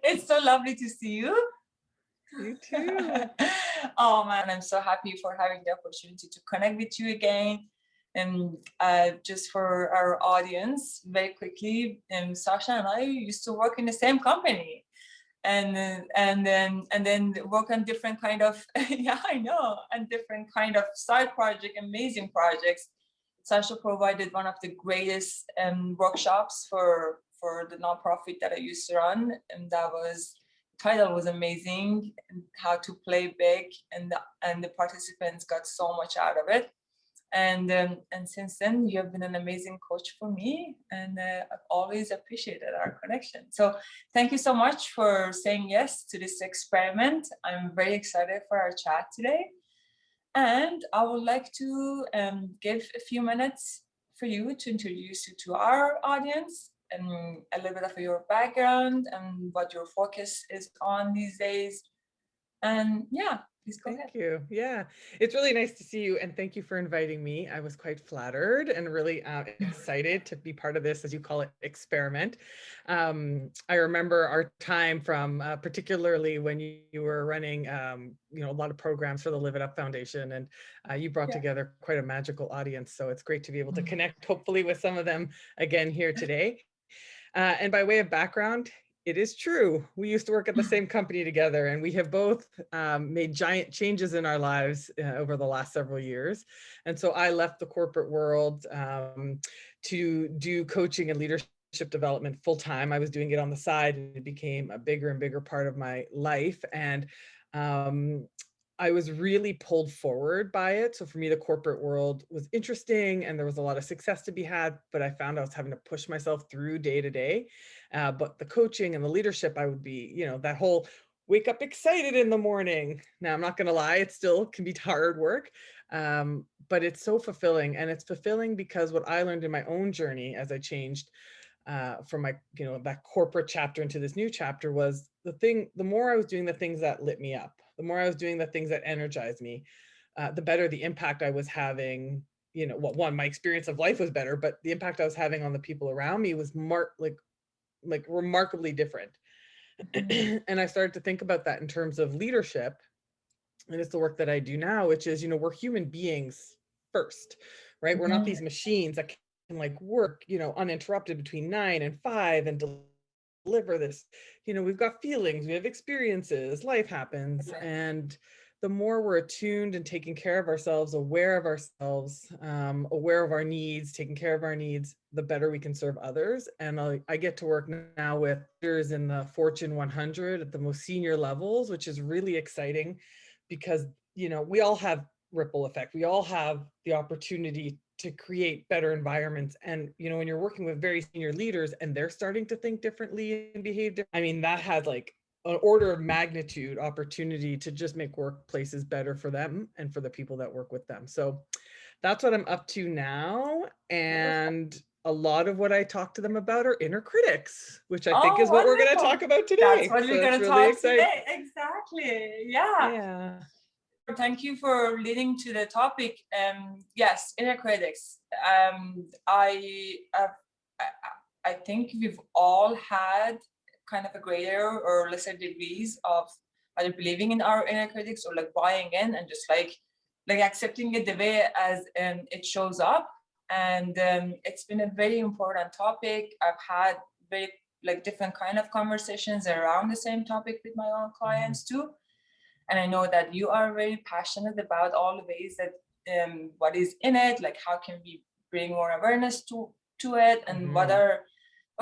It's so lovely to see you. You too. Oh man, I'm so happy for having the opportunity to connect with you again. And just for our audience, very quickly, Sasha and I used to work in the same company, and then work on different kind of yeah, I know, and different kind of side project, amazing projects. Sasha provided one of the greatest workshops for the nonprofit that I used to run, and that was title was amazing, and how to play big, and the participants got so much out of it. And since then, you have been an amazing coach for me, and I've always appreciated our connection. So thank you so much for saying yes to this experiment. I'm very excited for our chat today, and I would like to give a few minutes for you to introduce you to our audience, and a little bit of your background and what your focus is on these days. And yeah, please go ahead. Thank you. Yeah, it's really nice to see you, and thank you for inviting me. I was quite flattered and really excited to be part of this, as you call it, experiment. I remember our time from particularly when you were running, a lot of programs for the Live It Up Foundation, and you brought Yeah. together quite a magical audience. So it's great to be able to connect, hopefully, with some of them again here today. And by way of background, it is true. We used to work at the same company together, and we have both made giant changes in our lives over the last several years. And so I left the corporate world to do coaching and leadership development full time. I was doing it on the side, and it became a bigger and bigger part of my life. And I was really pulled forward by it. So for me, the corporate world was interesting and there was a lot of success to be had, but I found I was having to push myself through day to day. But the coaching and the leadership, I would be, that whole wake up excited in the morning. Now, I'm not going to lie, it still can be hard work, but it's so fulfilling. And it's fulfilling because what I learned in my own journey as I changed from my, that corporate chapter into this new chapter was the more I was doing the things that lit me up, the more I was doing the things that energized me, the better the impact I was having. My experience of life was better, but the impact I was having on the people around me was like remarkably different. And I started to think about that in terms of leadership. And it's the work that I do now, which is, we're human beings first, right? We're not these machines that can work, uninterrupted between 9 and 5 and deliver this. We've got feelings, we have experiences, life happens. And the more we're attuned and taking care of ourselves, aware of ourselves, aware of our needs, taking care of our needs, the better we can serve others. And I get to work now with leaders in the Fortune 100 at the most senior levels, which is really exciting because, we all have ripple effect. We all have the opportunity to create better environments. And, when you're working with very senior leaders and they're starting to think differently and behave differently, that has an order of magnitude opportunity to just make workplaces better for them and for the people that work with them. So that's what I'm up to now. And a lot of what I talk to them about are inner critics, which I think Oh, is what we're going to wonderful. talk about That's today. what So we're it's going to really talk exciting. today. Exactly. Yeah. Yeah. Thank you for leading to the topic. Yes, inner critics. I think we've all had kind of a greater or lesser degrees of either believing in our inner critics or buying in and just like accepting it the way as it shows up. And it's been a very important topic. I've had very different kind of conversations around the same topic with my own clients too. And I know that you are very passionate about all the ways that what is in it, how can we bring more awareness to it, and what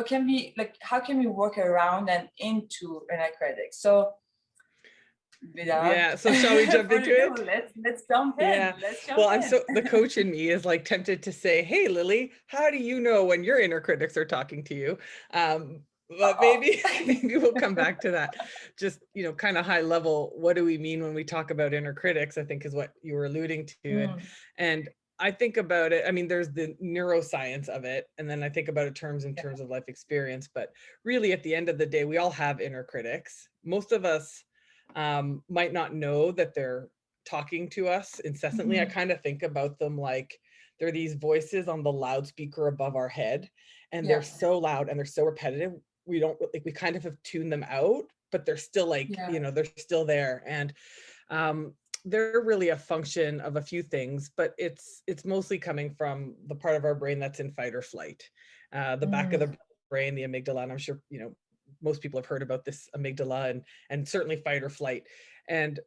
can we how can we work around and into inner critics. So without So shall we jump into ado, it? let's jump in. Yeah. Well, the coach in me is tempted to say, hey, Lily, how do you know when your inner critics are talking to you? But maybe we'll come back to that. Just, kind of high level, what do we mean when we talk about inner critics, I think is what you were alluding to. And I think about it, there's the neuroscience of it, and then I think about it in terms of life experience. But really, at the end of the day, we all have inner critics. Most of us might not know that they're talking to us incessantly. I kind of think about them like they're these voices on the loudspeaker above our head, and they're so loud and they're so repetitive. we don't like, we kind of have tuned them out, but they're still like, you know, they're still there. And they're really a function of a few things, but it's mostly coming from the part of our brain that's in fight or flight. The back of the brain, the amygdala, and I'm sure, you know, most people have heard about this amygdala, and certainly fight or flight. And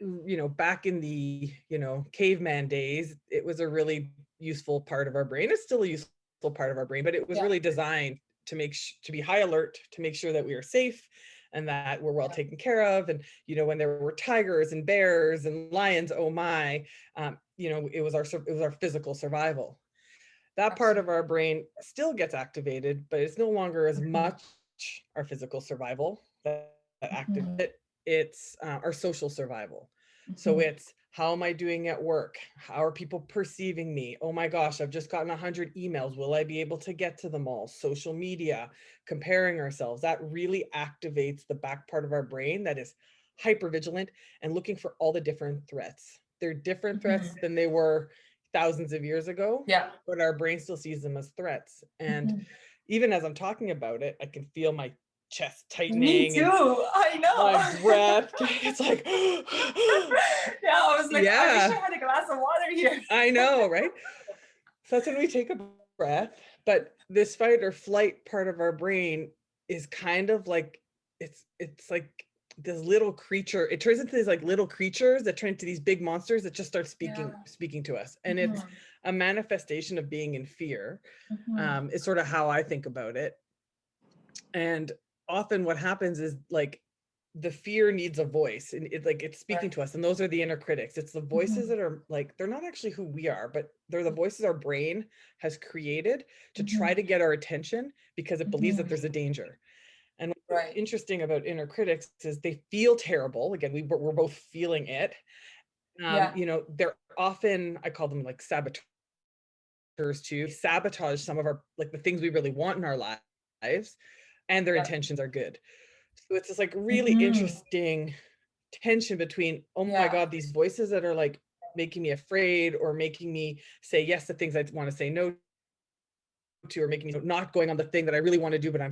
you know, back in the, you know, caveman days, it was a really useful part of our brain. It's still a useful part of our brain, but it was really designed to to be high alert, to make sure that we are safe and that we're well taken care of. And, you know, when there were tigers and bears and lions, oh my, you know, it was our physical survival. That part of our brain still gets activated, but it's no longer as much our physical survival that activates. It's our social survival. So it's, how am I doing at work? How are people perceiving me? Oh my gosh, I've just gotten 100 emails. Will I be able to get to them all? Social media, comparing ourselves, that really activates the back part of our brain that is hyper vigilant and looking for all the different threats. They're different threats than they were thousands of years ago, but our brain still sees them as threats. And even as I'm talking about it, I can feel my chest tightening. Me too. I know. My breath. It's like, yeah, I was like, I wish I had a glass of water here. I know, right? So that's when we take a breath. But this fight or flight part of our brain is kind of like, it's like this little creature. It turns into these like little creatures that turn into these big monsters that just start speaking to us. And it's a manifestation of being in fear. It's sort of how I think about it. And often what happens is like the fear needs a voice, and it's speaking to us, and those are the inner critics. It's the voices that are like, they're not actually who we are, but they're the voices our brain has created to try to get our attention because it believes that there's a danger. And what's interesting about inner critics is they feel terrible. Again, we're both feeling it. You know, they're often, I call them like saboteurs too. They sabotage some of our, like the things we really want in our lives, and their intentions are good. So it's this like really interesting tension between, oh my God, these voices that are like making me afraid or making me say yes to things I want to say no to, or making me not going on the thing that I really want to do, but I'm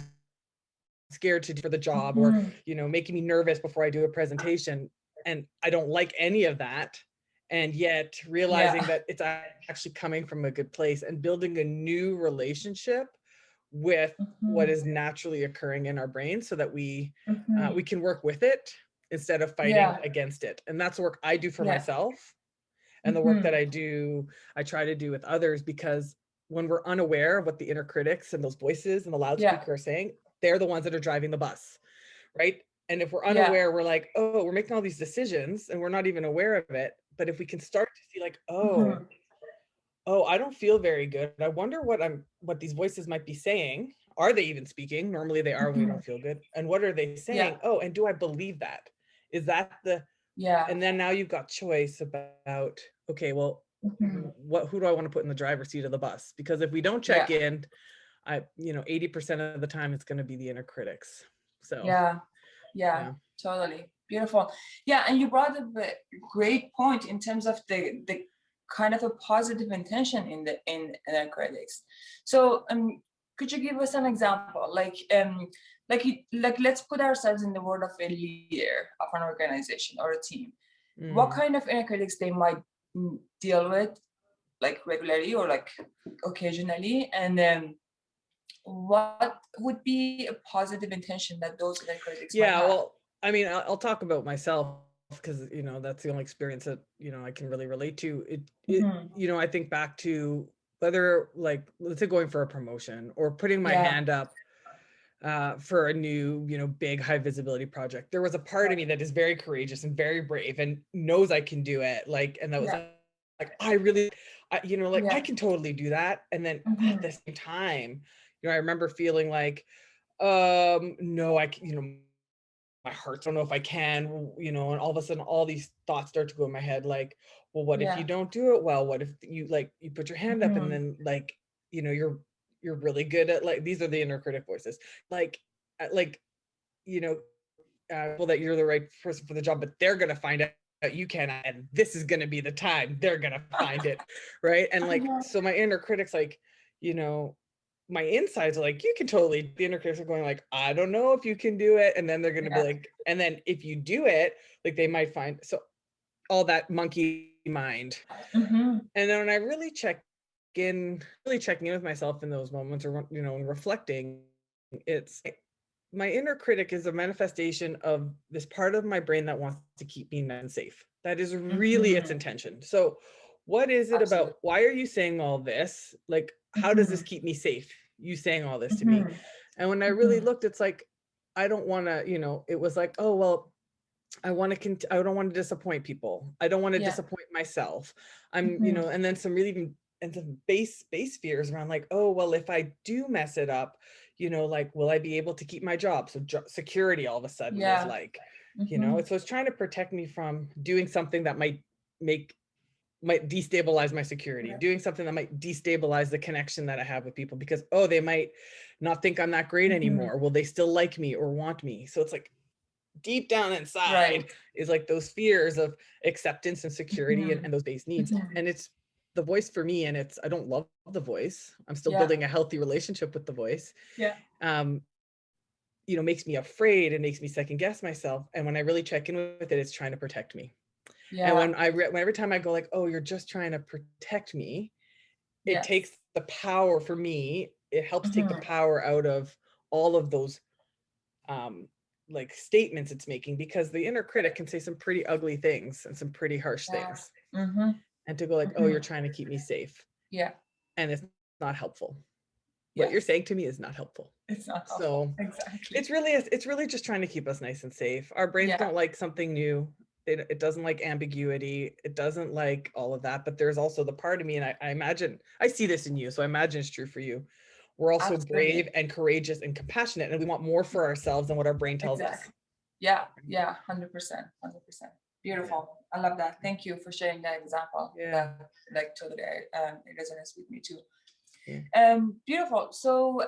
scared to do for the job, or, you know, making me nervous before I do a presentation. And I don't like any of that. And yet realizing that it's actually coming from a good place and building a new relationship with what is naturally occurring in our brain, so that we can work with it instead of fighting against it. And that's the work I do for myself, and the work that I try to do with others, because when we're unaware of what the inner critics and those voices and the loudspeaker are saying, they're the ones that are driving the bus, right? And if we're unaware, we're like, oh, we're making all these decisions and we're not even aware of it. But if we can start to see like, oh, I don't feel very good. I wonder what these voices might be saying. Are they even speaking? Normally they are when we don't feel good. And what are they saying? Oh, and do I believe that? Is that the, and then now you've got choice about, okay, well, who do I want to put in the driver's seat of the bus? Because if we don't check in, you know, 80% of the time it's going to be the inner critics. So yeah, totally beautiful. Yeah, and you brought up a great point in terms of the kind of a positive intention in inner critics. So could you give us an example, like let's put ourselves in the world of a leader of an organization or a team. What kind of inner critics they might deal with, like regularly or like occasionally, and then what would be a positive intention that those inner critics might have? Well, I mean, I'll talk about myself, because, you know, that's the only experience that, you know, I can really relate to it. You know, I think back to whether, like, let's say going for a promotion or putting my hand up for a new, you know, big high visibility project. There was a part of me that is very courageous and very brave and knows I can do it. Like, and that was like, you know, like I can totally do that. And then at the same time, you know, I remember feeling like, no, you know, my heart, I don't know if I can, you know, and all of a sudden all these thoughts start to go in my head, like, well, what if you don't do it well? What if you put your hand up and then, like, you know, you're really good at, like, these are the inner critic voices, like, you know, well, that you're the right person for the job, but they're going to find out you can, and this is going to be the time they're going to find it. Right. And like, so my inner critic's like, you know, my insides are like, you can totally, the inner critics are going like, I don't know if you can do it. And then they're going to be like, and then if you do it, like they might find, so all that monkey mind. Mm-hmm. And then when I really really checking in with myself in those moments, or, you know, and reflecting, it's my inner critic is a manifestation of this part of my brain that wants to keep me nice and safe. That is really its intention. So what is it Absolutely. about, why are you saying all this? Like, how does this keep me safe? You saying all this to me. And when I really looked, it's like, I don't want to, you know, it was like, oh, well, I don't want to disappoint people. I don't want to Yeah. disappoint myself. I'm, you know, and then some really even, and some base fears around like, oh, well, if I do mess it up, you know, like, will I be able to keep my job? So security all of a sudden is like, you know, so it's trying to protect me from doing something that might destabilize my security, doing something that might destabilize the connection that I have with people, because, oh, they might not think I'm that great anymore. Will they still like me or want me? So it's like, deep down inside is like those fears of acceptance and security and those base needs. And it's the voice for me. And it's, I don't love the voice. I'm still building a healthy relationship with the voice. You know, makes me afraid and makes me second guess myself. And when I really check in with it, it's trying to protect me. And when every time I go like, oh, you're just trying to protect me, it takes the power for me. It helps take the power out of all of those like statements it's making, because the inner critic can say some pretty ugly things and some pretty harsh things. And to go like, oh, you're trying to keep me safe. And it's not helpful. What you're saying to me is not helpful. It's not helpful. So Exactly. it's really just trying to keep us nice and safe. Our brains don't like something new. It doesn't like ambiguity. It doesn't like all of that. But there's also the part of me, and I imagine, I see this in you, so I imagine it's true for you. We're also brave and courageous and compassionate, and we want more for ourselves than what our brain tells us. Yeah, 100%. Beautiful. I love that. Thank you for sharing that example. That, like, totally it resonates with me too. Beautiful. So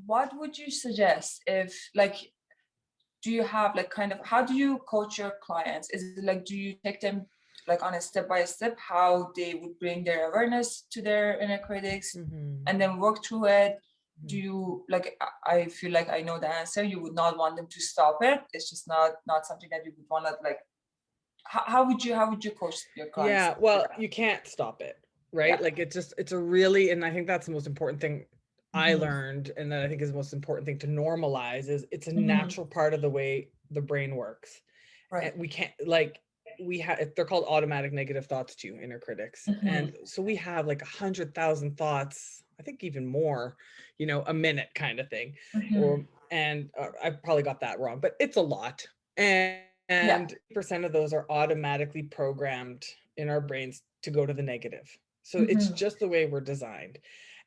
what would you suggest if, like, do you have like kind of, how do you coach your clients? Is it like, do you take them like on a step-by-step how they would bring their awareness to their inner critics and then work through it? Do you, like, I feel like I know the answer, you would not want them to stop it. It's just not something that you would want to, like, how would you coach your clients? Well, you can't stop it, right? Like, it's a really, and I think that's the most important thing I learned, and that I think is the most important thing to normalize, is it's a natural part of the way the brain works. And we can't, like, they're called automatic negative thoughts too, inner critics. And so we have like 100,000 thoughts, I think even more, you know, a minute kind of thing. And I probably got that wrong, but it's a lot. And percent of those are automatically programmed in our brains to go to the negative. So it's just the way we're designed.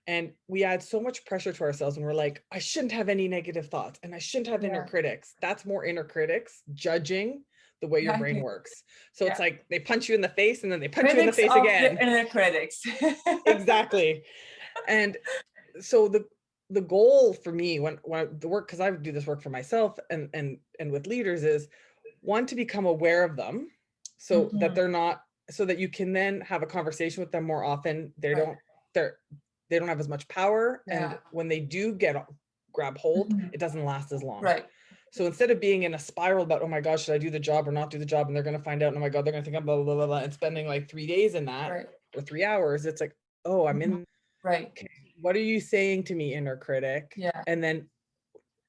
And we add so much pressure to ourselves when we're like, I shouldn't have any negative thoughts and I shouldn't have inner critics. That's more inner critics judging the way your brain works. So it's like they punch you in the face and then they punch you in the face again. The inner critics. Exactly. And so the goal for me when the work, because I do this work for myself and with leaders, is one, to become aware of them, so that they're not, so that you can then have a conversation with them more often. They don't have as much power, and when they do grab hold, it doesn't last as long. So instead of being in a spiral about, oh my gosh, should I do the job or not do the job, and they're going to find out, and oh my god, they're going to think I'm blah blah blah blah, and spending like 3 days in that or 3 hours, it's like, oh, I'm in. Okay, what are you saying to me, inner critic? And then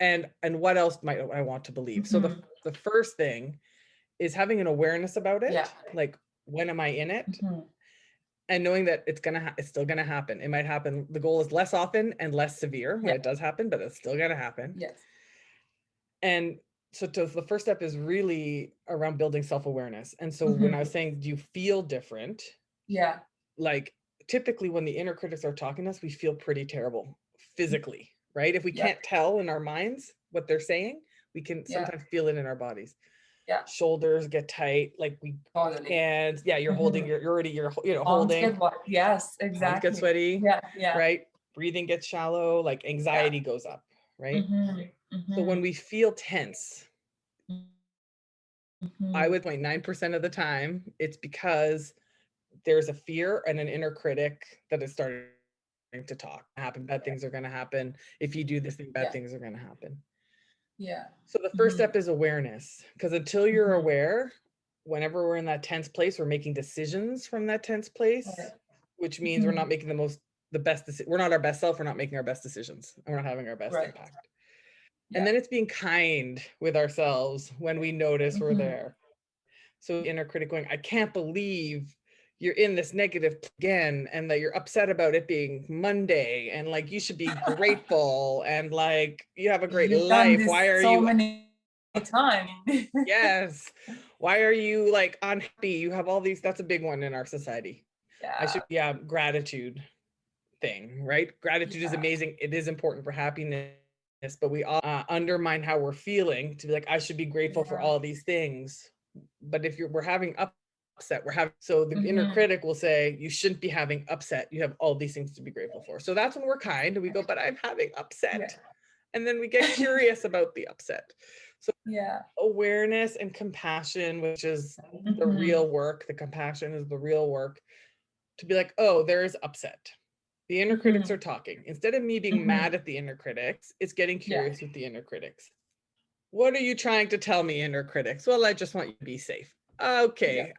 and what else might I want to believe? So the first thing is having an awareness about it. Like, when am I in it? And knowing that it's still gonna happen. It might happen. The goal is less often and less severe when it does happen, but it's still gonna happen. And so the first step is really around building self-awareness. And so when I was saying, do you feel different? Like, typically when the inner critics are talking to us, we feel pretty terrible physically, right? If we can't tell in our minds what they're saying, we can sometimes feel it in our bodies. Shoulders get tight, like and you're holding, you're already, holding. Yes, exactly. Palms get sweaty. Right? Breathing gets shallow, like anxiety goes up, right? So when we feel tense, I would point 9% of the time, it's because there's a fear and an inner critic that has started to talk. Happen, bad things are going to happen. If you do this thing, bad things are going to happen. Yeah. So the first step is awareness, because until you're aware, whenever we're in that tense place, we're making decisions from that tense place, which means we're not making the best, we're not our best self, we're not making our best decisions, and we're not having our best impact. And then it's being kind with ourselves when we notice we're there. So inner critic going, I can't believe you're in this negative again, and that you're upset about it being Monday, and like you should be grateful, and like you have a great You've done life. this Why are so you many times? yes, why are you like unhappy? You have all these, that's a big one in our society. Gratitude thing, right? Gratitude is amazing. It is important for happiness, but we all undermine how we're feeling to be like, I should be grateful for all these things. But if we're having upset, so the inner critic will say, you shouldn't be having upset. You have all these things to be grateful for. So that's when we're kind and we go, but I'm having upset. And then we get curious about the upset. So awareness and compassion, which is the real work. The compassion is the real work, to be like, oh, there is upset. The inner critics are talking. Instead of me being mad at the inner critics, it's getting curious with the inner critics. What are you trying to tell me, inner critics? Well, I just want you to be safe. Okay.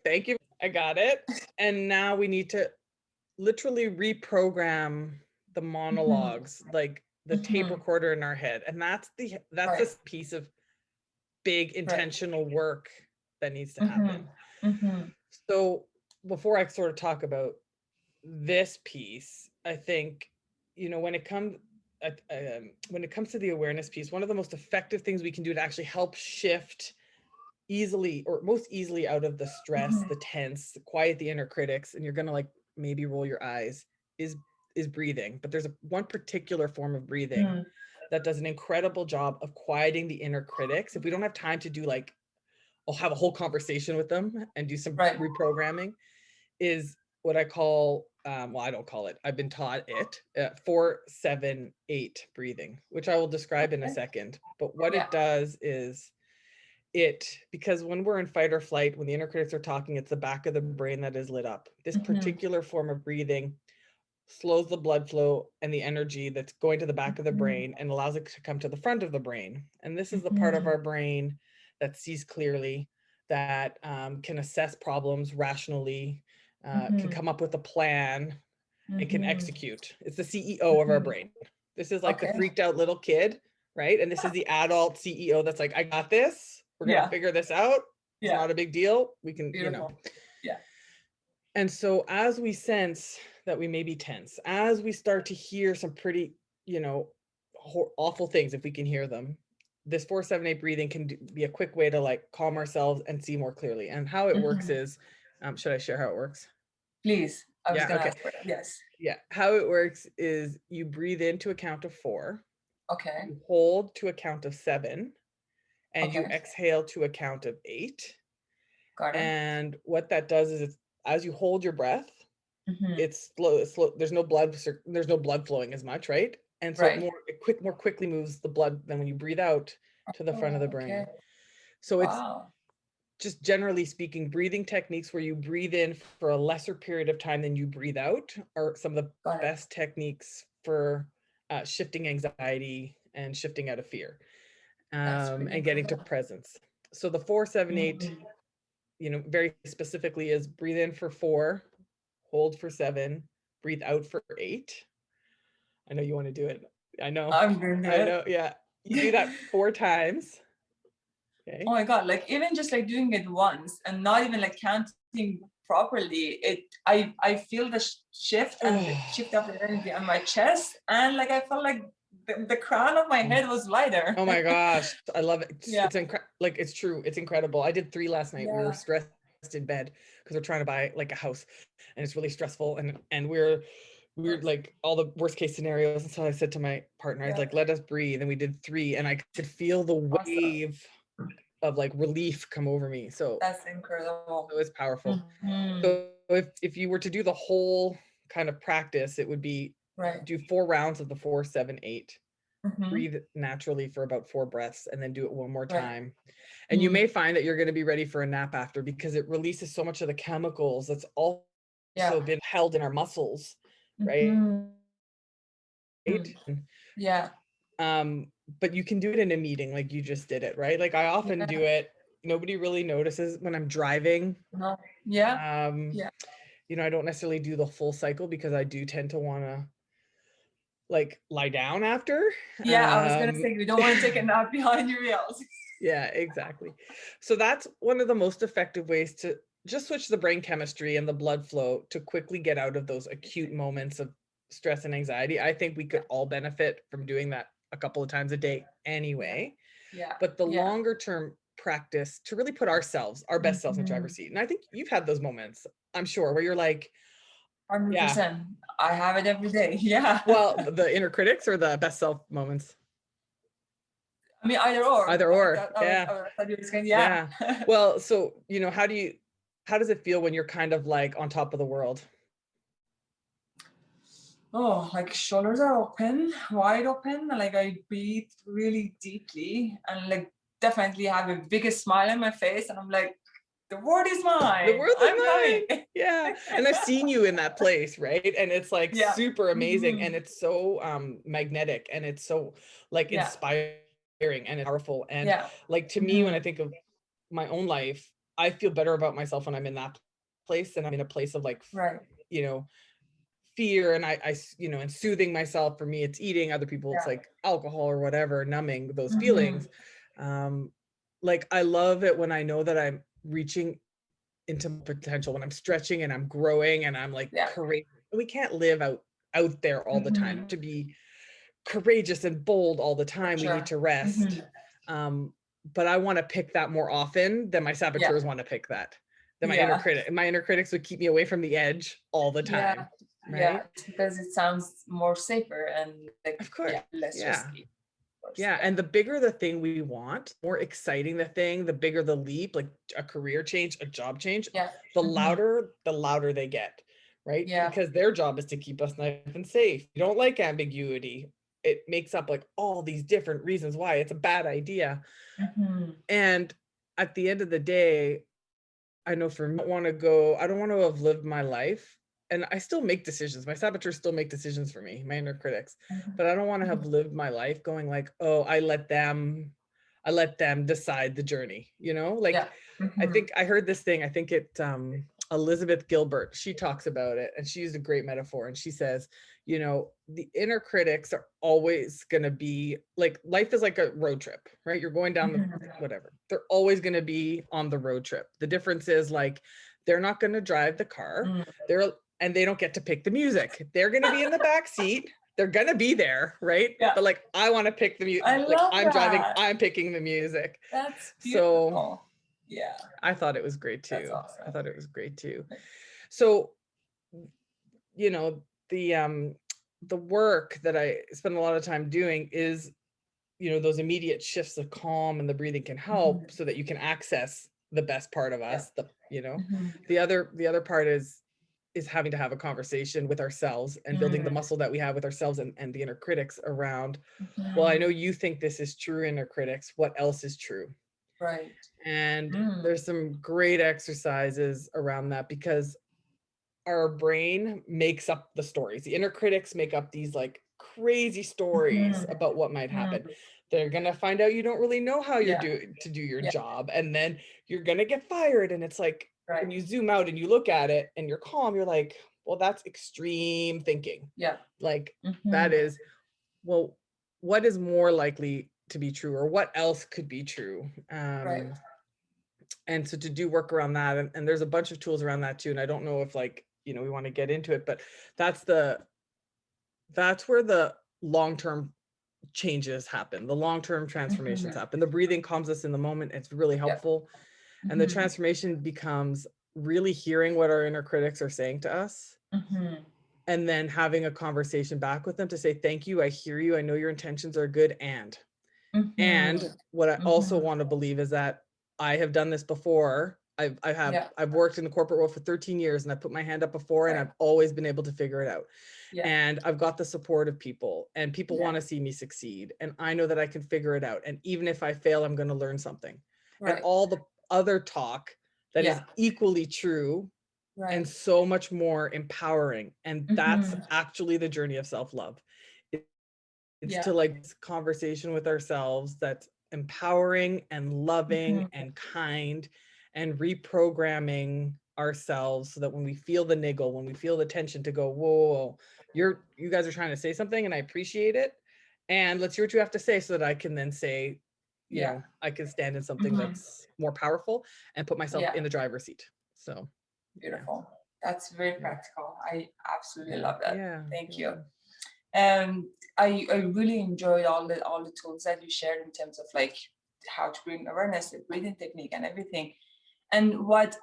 Thank you. I got it. And now we need to literally reprogram the monologues, like the tape recorder in our head. And that's this piece of big intentional work that needs to happen. So before I sort of talk about this piece, I think, when it comes to the awareness piece, one of the most effective things we can do to actually help shift easily, or most easily, out of the stress, the tense, quiet the inner critics, and you're gonna like maybe roll your eyes, is breathing. But there's one particular form of breathing that does an incredible job of quieting the inner critics. If we don't have time to do like, I'll have a whole conversation with them and do some reprogramming, is what I call, well, I don't call it, I've been taught it, 4-7-8 breathing, which I will describe in a second. But what it does is because when we're in fight or flight, when the inner critics are talking, it's the back of the brain that is lit up. This particular form of breathing slows the blood flow and the energy that's going to the back of the brain and allows it to come to the front of the brain. And this is the part of our brain that sees clearly, that can assess problems rationally, can come up with a plan, and can execute. It's the CEO of our brain. This is like the freaked out little kid, right? And this is the adult CEO that's like, I got this. We're going to figure this out. It's not a big deal. We can, And so as we sense that we may be tense, as we start to hear some pretty, awful things, if we can hear them, this 4-7-8 breathing can be a quick way to like calm ourselves and see more clearly. And how it works is, should I share how it works? Please. I was gonna ask for it. Yes. Yeah. How it works is you breathe into a count of 4. Okay. You hold to a count of 7, and you exhale to a count of 8. Got it. And what that does is, as you hold your breath, it's slow. There's no blood flowing as much, right? And so it more quickly moves the blood than when you breathe out to the front of the brain. So it's just generally speaking, breathing techniques where you breathe in for a lesser period of time than you breathe out are some of the best techniques for shifting anxiety and shifting out of fear, and getting to presence. So the 4-7-8, very specifically, is breathe in for 4, hold for 7, breathe out for 8. I know you want to do it. I know. I'm doing it. I know. Yeah. You do that 4 times. Okay. Oh my God. Like even just like doing it once and not even like counting properly, I feel the shift and the shift of the energy on my chest. And like, I felt like the crown of my head was lighter. Oh my gosh. I love it. It's like, it's true. It's incredible. I did 3 last night. We were stressed in bed because we're trying to buy like a house, and it's really stressful. And we're like all the worst case scenarios. And so I said to my partner, I was like, let us breathe. And we did 3, and I could feel the wave of like relief come over me. So that's incredible. It was powerful. So if you were to do the whole kind of practice, it would be do 4 rounds of the 4-7-8, breathe naturally for about 4 breaths, and then do it one more time. And you may find that you're going to be ready for a nap after, because it releases so much of the chemicals that's also been held in our muscles right? Mhm. Yeah. But you can do it in a meeting like you just did it, right? Like I often do Yeah. it, nobody really notices when I'm driving. No. Yeah. Um, Yeah. I don't necessarily do the full cycle because I do tend to want to like lie down after. Yeah. I was gonna say we don't want to take a nap behind your wheels. Yeah, exactly. So that's one of the most effective ways to just switch the brain chemistry and the blood flow to quickly get out of those acute moments of stress and anxiety. I think we could all benefit from doing that a couple of times a day Yeah. anyway. Yeah. But the Yeah. longer term practice to really put ourselves, our best selves in driver's Mhm. seat. And I think you've had those moments, I'm sure, where you're like, yeah, 100%. I have it every day. Yeah. well, the inner critics or the best self moments? I mean, either or. Either or. Yeah. I thought you were saying, yeah. Yeah. Well, so, how does it feel when you're kind of like on top of the world? Oh, like shoulders are open, wide open, and like I breathe really deeply and like definitely have a biggest smile on my face. And I'm like, the world is The mine. world is I'm mine. coming. Yeah. And I've seen you in that place, right? And it's like Yeah. super amazing and Mhm. it's so magnetic and it's so like Yeah. inspiring and it's powerful. And Yeah. like to me, when I Mhm. think of my own life, I feel better about myself when I'm in that place and I'm in a place of like, Right. you know, fear and and soothing myself. For me, it's eating. Other people, it's Yeah. like alcohol or whatever, numbing those Mhm. feelings. Um, like I love it when I know that I'm reaching into potential, when I'm stretching and I'm growing and I'm like Yeah. courageous. We can't live out there all the time. Mhm. To be courageous and bold all the For time, we need sure. to rest. Mhm. Um, but I want to pick that more often than my Yeah. saboteurs want to pick that. Than my inner Yeah. critic. My inner critics would keep me away from the edge all the Yeah. time, Yeah. right? It's because it sounds more safer and like, Of course. yeah, less Yeah. risky. Of course. Yeah. Yeah. And the bigger the thing we want, more exciting the thing, the bigger the leap, like a career change, a job change, Yeah. the Mhm. louder they get, right? Yeah. Because their job is to keep us nice and safe. You don't like ambiguity. It makes up like all these different reasons why it's a bad idea. Mhm. And at the end of the day, I know for me, I don't want to have lived my life. And I still make decisions. My saboteurs still make decisions for me, my inner critics. Mhm. But I don't want to have Mhm. lived my life going like, oh, I let them decide the journey, Like Yeah. I Mhm. think I heard this thing, I think Elizabeth Gilbert, she talks about it and she used a great metaphor and she says, the inner critics are always going to be like, life is like a road trip, right? You're going down the Mhm. whatever. They're always going to be on the road trip. The difference is like, they're not going to drive the car. Mm. And they don't get to pick the music. They're going to be in the back seat. They're going to be there, right? Yeah. But like, I want to pick the music. I Like love I'm driving, that. I'm picking the music. That's So beautiful. Yeah. I thought it was great That's too. I awesome. thought it was great too. So, you know, the work that I spend a lot of time doing is, those immediate shifts of calm and the breathing can help Mhm. so that you can access the best part of Yeah. us. Mhm. The other part is having to have a conversation with ourselves and building the Mm. muscle that we have with ourselves and the inner critics around, well, I know Mhm. you think this is true, inner critics. What else is true? Right. And Mm. there's some great exercises around that because our brain makes up the stories. The inner critics make up these like crazy stories Mhm. about what might happen. Mm. They're going to find out you don't really know how you're Yeah. doing to do your Yeah. job. And then you're going to get fired. And it's like, Right. when you zoom out and you look at it and you're calm, you're like, well, that's extreme thinking. Yeah. Like that Mhm. is, well, what is more likely to be true or what else could be true? Right. And so to do work around that, and there's a bunch of tools around that too. And I don't know if like, we want to get into it, but that's where the long-term changes happen. The long-term transformations Mhm. happen. The breathing calms us in the moment. It's really Yeah. helpful. And the Mhm. transformation becomes really hearing what our inner critics are saying to us Mhm. and then having a conversation back with them to say, thank you. I hear you. I know your intentions are good. And Mhm. what I also Mhm. want to believe is that I have done this before. Yeah. I've worked in the corporate world for 13 years and I put my hand up before and Right. I've always been able to figure it out. Yeah. And I've got the support of people and people Yeah. want to see me succeed. And I know that I can figure it out. And even if I fail, I'm going to learn something. And Right. all the other talk that is Yeah. equally true and Right. so much more empowering. And that's actually the journey of self-love. It's Yeah. to like this conversation with ourselves that's empowering and loving Mhm. and kind, and reprogramming ourselves so that when we feel the niggle, when we feel the tension, to go, whoa, you guys are trying to say something and I appreciate it. And let's hear what you have to say so that I can then say, Yeah. I can stand in something Mhm. that's more powerful and put myself Yeah. in the driver's seat. So yeah, Beautiful. That's very yeah, practical. I absolutely yeah, love that. yeah. Thank You're you. welcome. I really enjoyed all the tools that you shared in terms of like how to bring awareness, the breathing technique and everything. And what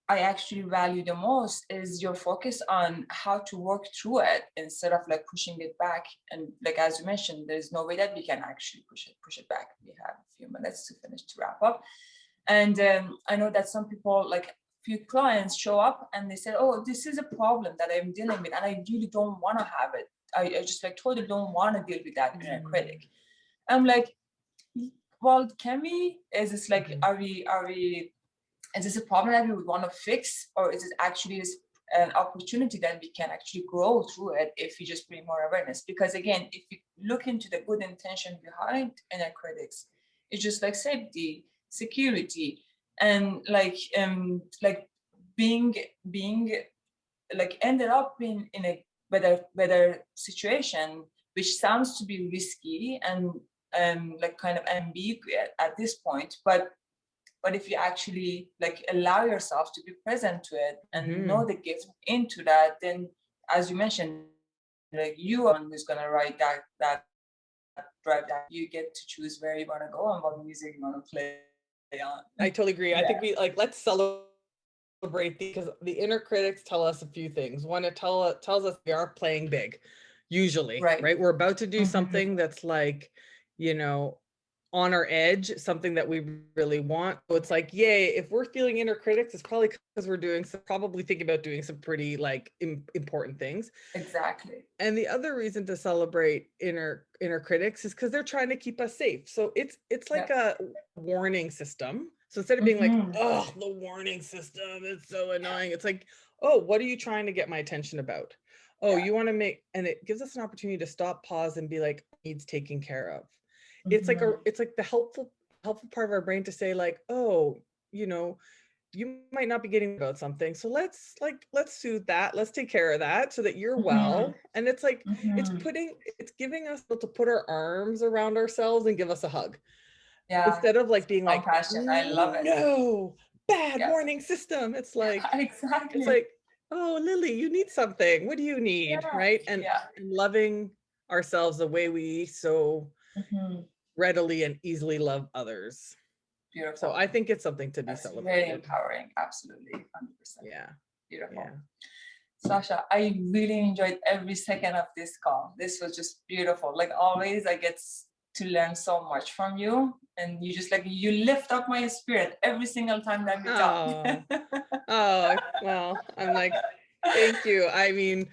I actually value the most is your focus on how to work through it instead of like pushing it back. And like as you mentioned, there's no way that we can actually push it back. We have a few minutes to finish to wrap up. And I know that some people, like few clients, show up and they say, oh, this is a problem that I'm dealing with and I really don't want to have it. I just like totally don't want to deal with that inner critic. I'm like, well, can we, is this like, are we is this a problem that we would want to fix, or is it actually an opportunity that we can actually grow through it if we just bring more awareness? Because again, if you look into the good intention behind inner critics, it's just like safety, security, and like being like ended up in a better situation, which sounds to be risky and like kind of ambiguous at this point, but if you actually like allow yourself to be present to it and know the gift into that, then as you mentioned, like you are the one who's gonna write that drive that. You get to choose where you want to go and what music you want to play on. I totally agree. I Yeah. think we like, let's celebrate because the inner critics tell us a few things. One, it tells us we are playing big, usually, Right. right? We're about to do Mm-hmm. something that's like, on our edge, something that we really want. So it's like, yay, if we're feeling inner critics, it's probably because we're probably thinking about doing some pretty like important things. Exactly. And the other reason to celebrate inner critics is because they're trying to keep us safe. So it's Yeah. like a warning system. So instead of being like, Mm-hmm. oh, the warning system is so annoying, it's like, oh, what are you trying to get my attention about? Oh, Yeah. you want to make, and it gives us an opportunity to stop, pause, and be like, needs taken care of. Mm-hmm. It's like the helpful part of our brain to say like, oh, you know, you might not be getting about something, so let's soothe that, let's take care of that so that you're Mm-hmm. well. And it's like, Mm-hmm. it's giving us to put our arms around ourselves and give us a hug, Yeah. instead of like being like, Compassion. I love it. no, bad Yeah. warning system. It's Exactly. like, oh, Lily, you need something, what do you need, Yeah. right? Yeah. And loving ourselves the way we so Mm-hmm. readily and easily love others. So Beautiful. I think it's something to be That's very celebrated. empowering. Absolutely. 100%. Yeah, Beautiful. yeah. Sasha, I really enjoyed every second of this call. This was just beautiful. Like always, I get to learn so much from you. And you just like, you lift up my spirit every single time that we talk. Oh, oh, well, I'm like, thank you. I mean,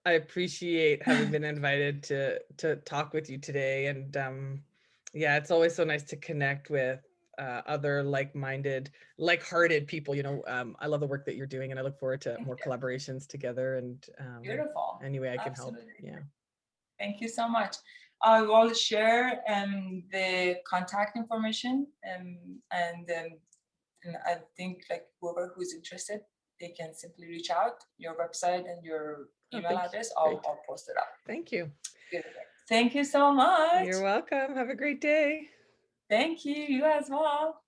I appreciate having been invited to talk with you today. And yeah, it's always so nice to connect with other like-minded, like-hearted people. I love the work that you're doing, and I look forward to Thank more you. collaborations together. And Beautiful. any way I can help. Absolutely. Yeah. Thank you so much. I will share the contact information and I think like whoever who's interested, they can simply reach out. Your website and your Oh, email thank you. address, Great. I'll post it up. Thank you. Beautiful. Thank you so much. You're welcome. Have a great day. Thank you. You as well.